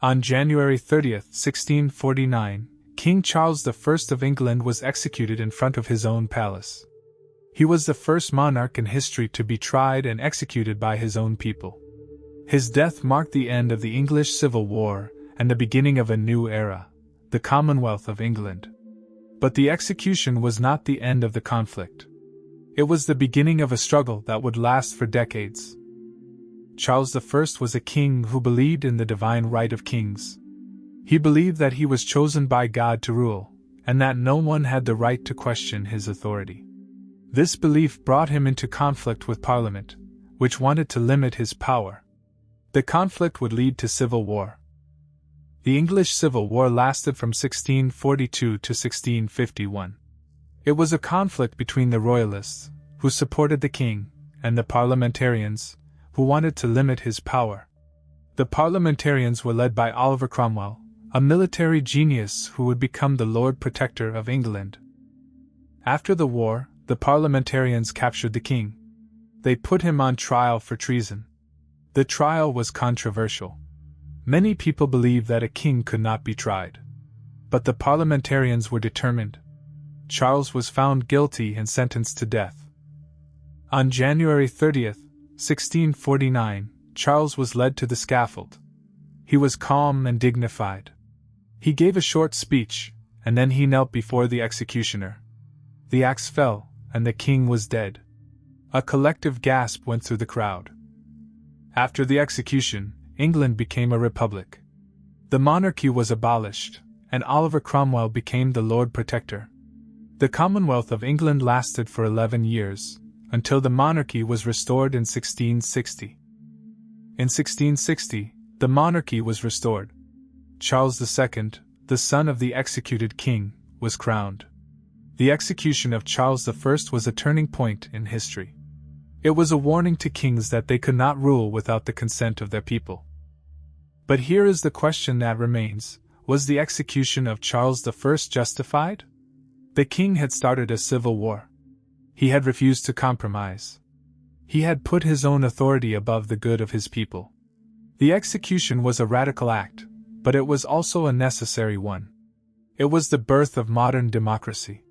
On January 30, 1649, King Charles I of England was executed in front of his own palace. He was the first monarch in history to be tried and executed by his own people. His death marked the end of the English Civil War and the beginning of a new era, the Commonwealth of England. But the execution was not the end of the conflict. It was the beginning of a struggle that would last for decades. Charles I was a king who believed in the divine right of kings. He believed that he was chosen by God to rule, and that no one had the right to question his authority. This belief brought him into conflict with Parliament, which wanted to limit his power. The conflict would lead to civil war. The English Civil War lasted from 1642 to 1651. It was a conflict between the Royalists, who supported the king, and the Parliamentarians, who wanted to limit his power. The Parliamentarians were led by Oliver Cromwell, a military genius who would become the Lord Protector of England. After the war, the Parliamentarians captured the king. They put him on trial for treason. The trial was controversial. Many people believed that a king could not be tried. But the Parliamentarians were determined. Charles was found guilty and sentenced to death. On January 30, 1649, Charles was led to the scaffold. He was calm and dignified. He gave a short speech, and then he knelt before the executioner. The axe fell, and the king was dead. A collective gasp went through the crowd. After the execution, England became a republic. The monarchy was abolished, and Oliver Cromwell became the Lord Protector. The Commonwealth of England lasted for 11 years, until the monarchy was restored in 1660. In 1660, the monarchy was restored. Charles II, the son of the executed king, was crowned. The execution of Charles I was a turning point in history. It was a warning to kings that they could not rule without the consent of their people. But here is the question that remains: was the execution of Charles I justified? The king had started a civil war. He had refused to compromise. He had put his own authority above the good of his people. The execution was a radical act, but it was also a necessary one. It was the birth of modern democracy.